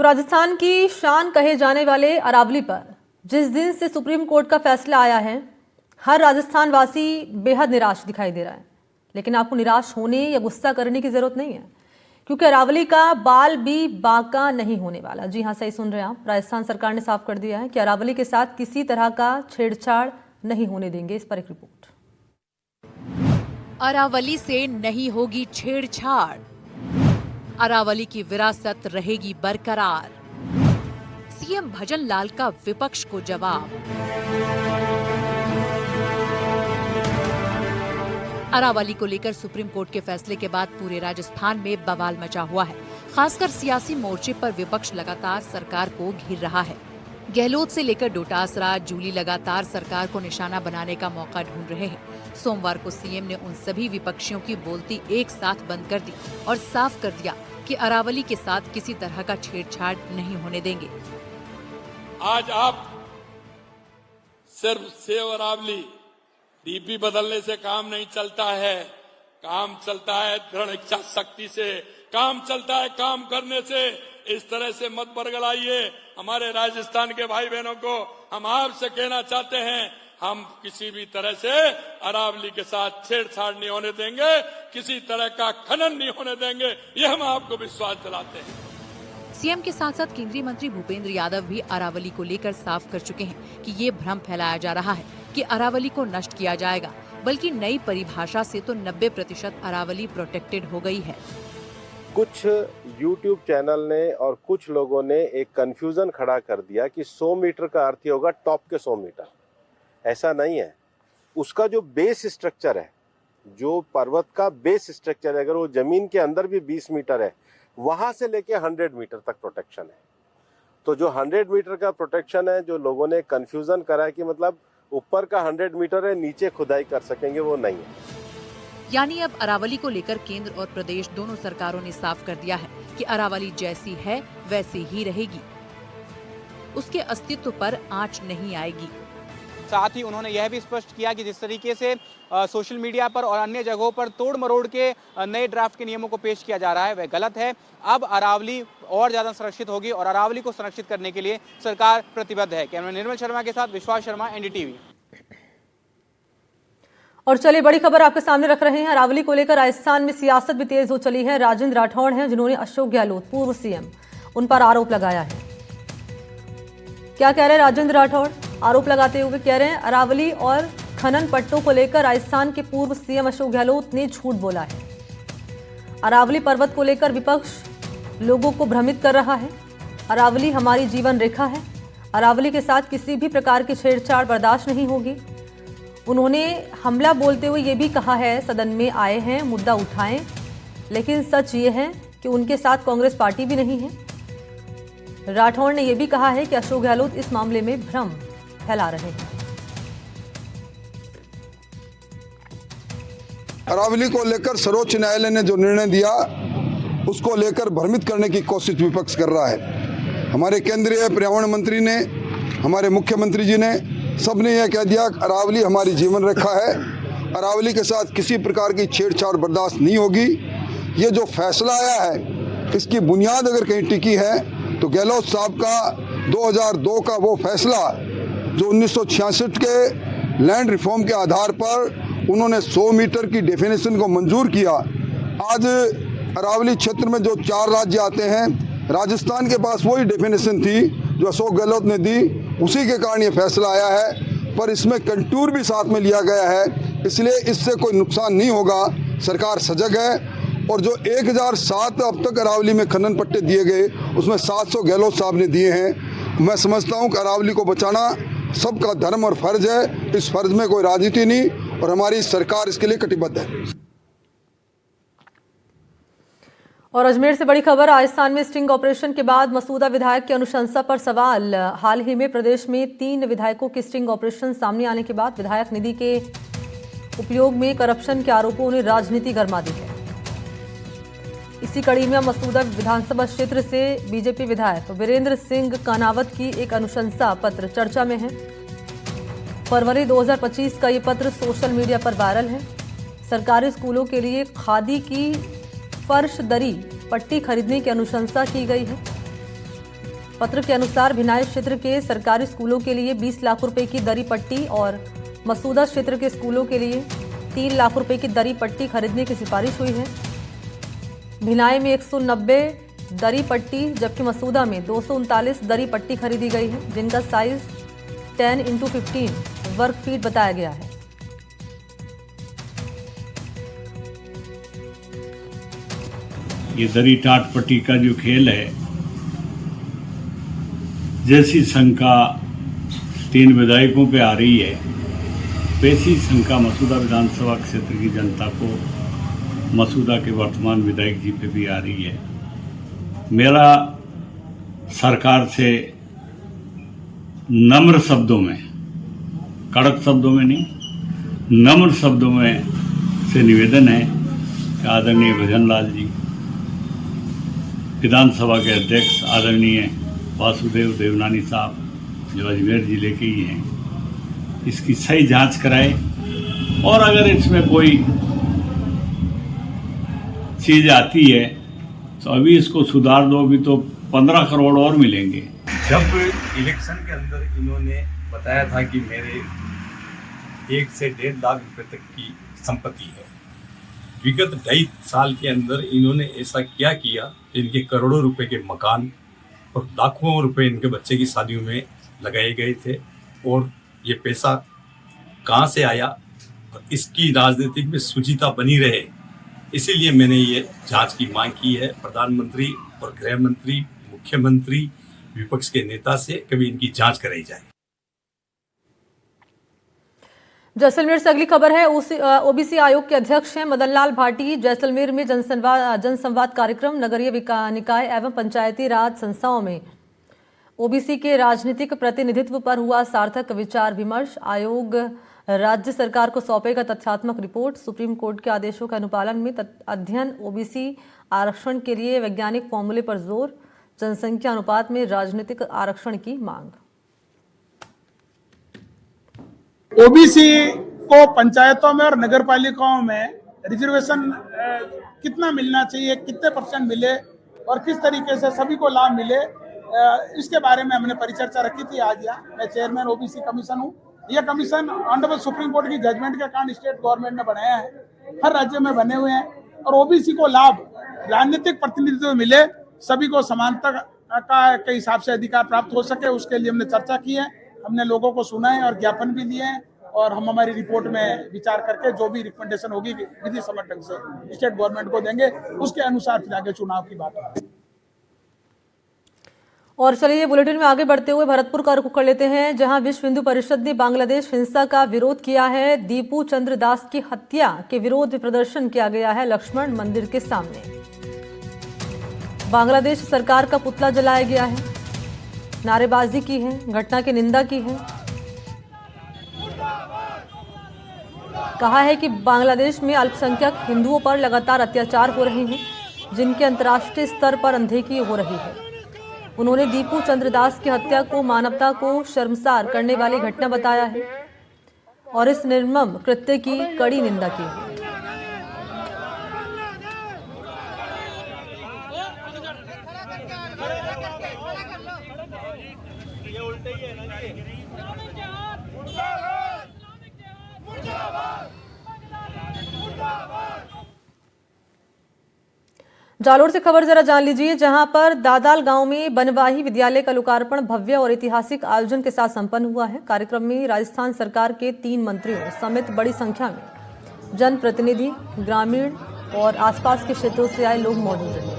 राजस्थान की शान कहे जाने वाले अरावली पर जिस दिन से सुप्रीम कोर्ट का फैसला आया है, हर राजस्थान वासी बेहद निराश दिखाई दे रहा है। लेकिन आपको निराश होने या गुस्सा करने की जरूरत नहीं है, क्योंकि अरावली का बाल भी बांका नहीं होने वाला। जी हां, सही सुन रहे हैं आप। राजस्थान सरकार ने साफ कर दिया है कि अरावली के साथ किसी तरह का छेड़छाड़ नहीं होने देंगे। इस पर एक रिपोर्ट। अरावली से नहीं होगी छेड़छाड़, अरावली की विरासत रहेगी बरकरार। सीएम भजन लाल का विपक्ष को जवाब। अरावली को लेकर सुप्रीम कोर्ट के फैसले के बाद पूरे राजस्थान में बवाल मचा हुआ है। खासकर सियासी मोर्चे पर विपक्ष लगातार सरकार को घेर रहा है। गहलोत से लेकर डोटासरा, जूली लगातार सरकार को निशाना बनाने का मौका ढूंढ रहे हैं। सोमवार को सीएम ने उन सभी विपक्षियों की बोलती एक साथ बंद कर दी और साफ कर दिया कि अरावली के साथ किसी तरह का छेड़छाड़ नहीं होने देंगे। आज आप सिर्फ सेव अरावली डीपी बदलने से काम नहीं चलता है, काम चलता है दृढ़ इच्छा शक्ति से, काम चलता है काम करने से। इस तरह से मत बरगलाइए हमारे राजस्थान के भाई बहनों को। हम आपसे कहना चाहते हैं, हम किसी भी तरह से अरावली के साथ छेड़छाड़ नहीं होने देंगे, किसी तरह का खनन नहीं होने देंगे, ये हम आपको विश्वास दिलाते हैं। सीएम के साथ साथ केंद्रीय मंत्री भूपेंद्र यादव भी अरावली को लेकर साफ कर चुके हैं कि ये भ्रम फैलाया जा रहा है कि अरावली को नष्ट किया जाएगा, बल्कि नई परिभाषा से तो 90% अरावली प्रोटेक्टेड हो गई है। कुछ YouTube चैनल ने और कुछ लोगों ने एक कंफ्यूजन खड़ा कर दिया कि 100 मीटर का अर्थ ही होगा टॉप के 100 मीटर। ऐसा नहीं है। उसका जो बेस स्ट्रक्चर है, जो पर्वत का बेस स्ट्रक्चर है, अगर वो जमीन के अंदर भी 20 मीटर है, वहां से लेके 100 मीटर तक प्रोटेक्शन है। तो जो 100 मीटर का प्रोटेक्शन है, जो लोगों ने कंफ्यूजन करा है कि मतलब ऊपर का 100 मीटर है, नीचे खुदाई कर सकेंगे, वो नहीं है। यानी अब अरावली को लेकर केंद्र और प्रदेश दोनों सरकारों ने साफ कर दिया है कि अरावली जैसी है वैसी ही रहेगी, उसके अस्तित्व पर आंच नहीं आएगी। साथ ही उन्होंने यह भी स्पष्ट किया कि जिस तरीके से सोशल मीडिया पर और अन्य जगहों पर तोड़ मरोड़ के नए ड्राफ्ट के नियमों को पेश किया जा रहा है, वह गलत है। अब अरावली और ज्यादा संरक्षित होगी और अरावली को संरक्षित करने के लिए सरकार प्रतिबद्ध है। कैमरा निर्मल शर्मा के साथ विश्वास शर्मा, एनडीटीवी। और चलिए बड़ी खबर आपके सामने रख रहे हैं। अरावली को लेकर राजस्थान में सियासत भी तेज हो चली है। राजेंद्र राठौड़ हैं जिन्होंने अशोक गहलोत पूर्व सीएम उन पर आरोप लगाया है। क्या कह रहे हैं राजेंद्र राठौड़? आरोप लगाते हुए कह रहे हैं अरावली और खनन पट्टों को लेकर राजस्थान के पूर्व सीएम अशोक गहलोत ने झूठ बोला है। अरावली पर्वत को लेकर विपक्ष लोगों को भ्रमित कर रहा है। अरावली हमारी जीवन रेखा है, अरावली के साथ किसी भी प्रकार की छेड़छाड़ बर्दाश्त नहीं होगी। उन्होंने हमला बोलते हुए ये भी कहा है, सदन में आए हैं मुद्दा उठाएं, लेकिन सच ये है कि उनके साथ कांग्रेस पार्टी भी नहीं है। राठौड़ ने यह भी कहा है कि अशोक गहलोत इस मामले में भ्रम फैला रहे हैं। अरावली को लेकर सर्वोच्च न्यायालय ने जो निर्णय दिया, उसको लेकर भ्रमित करने की कोशिश विपक्ष कर रहा है। हमारे केंद्रीय पर्यावरण मंत्री ने, हमारे मुख्यमंत्री जी ने, सबने यह कह दिया कि अरावली हमारी जीवन रेखा है, अरावली के साथ किसी प्रकार की छेड़छाड़ बर्दाश्त नहीं होगी। ये जो फैसला आया है, इसकी बुनियाद अगर कहीं टिकी है तो गहलोत साहब का 2002 का वो फैसला जो 1966 के लैंड रिफॉर्म के आधार पर उन्होंने 100 मीटर की डेफिनेशन को मंजूर किया। आज अरावली क्षेत्र में जो 4 राज्य आते हैं, राजस्थान के पास वही डेफिनेशन थी जो अशोक गहलोत ने दी, उसी के कारण ये फैसला आया है। पर इसमें कंटूर भी साथ में लिया गया है, इसलिए इससे कोई नुकसान नहीं होगा। सरकार सजग है और जो 1007 अब तक अरावली में खनन पट्टे दिए गए, उसमें 700 गहलोत साहब ने दिए हैं। मैं समझता हूँ कि अरावली को बचाना सबका धर्म और फर्ज है। इस फर्ज में कोई राजनीति नहीं और हमारी सरकार इसके लिए कटिबद्ध है। और अजमेर से बड़ी खबर, राजस्थान में स्टिंग ऑपरेशन के बाद मसूदा विधायक की अनुशंसा पर सवाल। हाल ही में प्रदेश में 3 विधायकों के स्टिंग ऑपरेशन सामने आने के बाद विधायक निधि के उपयोग में करप्शन के आरोपों ने राजनीति गरमा दी है। इसी कड़ी में मसूदा विधानसभा क्षेत्र से बीजेपी विधायक वीरेंद्र सिंह कानावत की एक अनुशंसा पत्र चर्चा में है। फरवरी 2025 का ये पत्र सोशल मीडिया पर वायरल है। सरकारी स्कूलों के लिए खादी की फर्श दरी पट्टी खरीदने की अनुशंसा की गई है। पत्र के अनुसार भिनाई क्षेत्र के सरकारी स्कूलों के लिए 20 लाख रुपए की दरी पट्टी और मसूदा क्षेत्र के स्कूलों के लिए 3 लाख रुपए की दरी पट्टी खरीदने की सिफारिश हुई है। भिनाई में 190 दरी पट्टी जबकि मसूदा में 239 दरी पट्टी खरीदी गई है, जिनका साइज 10x15 वर्ग फीट बताया गया है। ये दरी टाट पट्टी का जो खेल है, जैसी शंका 3 विधायकों पे आ रही है, वैसी शंका मसूदा विधानसभा क्षेत्र की जनता को मसूदा के वर्तमान विधायक जी पे भी आ रही है। मेरा सरकार से नम्र शब्दों में, कड़क शब्दों में नहीं, नम्र शब्दों में से निवेदन है कि आदरणीय भजन लाल जी, विधानसभा के अध्यक्ष आदरणीय वासुदेव देवनानी साहब, जो अजमेर जिले के ही हैं, इसकी सही जांच कराए और अगर इसमें कोई चीज़ आती है तो अभी इसको सुधार दो, अभी तो 15 करोड़ और मिलेंगे। जब इलेक्शन के अंदर इन्होंने बताया था कि मेरे 1 से 1.5 लाख रुपए तक की संपत्ति है, विगत 2.5 साल के अंदर इन्होंने ऐसा क्या किया, इनके करोड़ों रुपए के मकान और लाखों रुपए इनके बच्चे की शादियों में लगाए गए थे, और ये पैसा कहाँ से आया और इसकी राजनीतिक में शुचिता बनी रहे, इसीलिए मैंने ये जांच की मांग की है प्रधानमंत्री और गृह मंत्री, मुख्यमंत्री, विपक्ष के नेता से कभी इनकी जांच कराई जाए। जैसलमेर से अगली खबर है। ओबीसी आयोग के अध्यक्ष हैं मदन लाल भाटी। जैसलमेर में जनसंवाद कार्यक्रम नगरीय निकाय एवं पंचायती राज संस्थाओं में ओबीसी के राजनीतिक प्रतिनिधित्व पर हुआ सार्थक विचार विमर्श। आयोग राज्य सरकार को सौंपेगा तथ्यात्मक रिपोर्ट। सुप्रीम कोर्ट के आदेशों के अनुपालन में अध्ययन। ओबीसी आरक्षण के लिए वैज्ञानिक फॉर्मूले पर जोर। जनसंख्या अनुपात में राजनीतिक आरक्षण की मांग। ओबीसी को पंचायतों में और नगर पालिकाओं में रिजर्वेशन कितना मिलना चाहिए, कितने % मिले और किस तरीके से सभी को लाभ मिले, इसके बारे में हमने परिचर्चा रखी थी आज यहाँ। मैं चेयरमैन ओबीसी कमीशन हूँ। यह कमीशन ऑनरेबल सुप्रीम कोर्ट की जजमेंट के कारण स्टेट गवर्नमेंट ने बनाया है, हर राज्य में बने हुए हैं, और ओबीसी को लाभ, राजनीतिक प्रतिनिधित्व मिले, सभी को समानता के हिसाब से अधिकार प्राप्त हो सके, उसके लिए हमने चर्चा की है। हमने लोगों को सुना है और ज्ञापन भी दिए हैं, और हम हमारी रिपोर्ट में विचार करके जो भी रिकमेंडेशन होगी विधि सम्मत ढंग से स्टेट गवर्नमेंट को देंगे, उसके अनुसार फिर आगे चुनाव की बात होगी। और चलिए बुलेटिन में आगे बढ़ते हुए भरतपुर का रुख कर लेते हैं, जहां विश्व हिंदू परिषद ने बांग्लादेश हिंसा का विरोध किया है। दीपू चंद्र दास की हत्या के विरोध में प्रदर्शन किया गया है लक्ष्मण मंदिर के सामने। बांग्लादेश सरकार का पुतला जलाया गया है, नारेबाजी की है, घटना की निंदा की है। कहा है कि बांग्लादेश में अल्पसंख्यक हिंदुओं पर लगातार अत्याचार हो रहे हैं, जिनके अंतर्राष्ट्रीय स्तर पर अनदेखी हो रही है। उन्होंने दीपू चंद्र दास की हत्या को मानवता को शर्मसार करने वाली घटना बताया है और इस निर्मम कृत्य की कड़ी निंदा की है। जालोर से खबर जरा जान लीजिए, जहां पर दादाल गांव में बनवाही विद्यालय का लोकार्पण भव्य और ऐतिहासिक आयोजन के साथ संपन्न हुआ है। कार्यक्रम में राजस्थान सरकार के 3 मंत्रियों समेत बड़ी संख्या में जनप्रतिनिधि, ग्रामीण और आसपास के क्षेत्रों से आए लोग मौजूद रहे।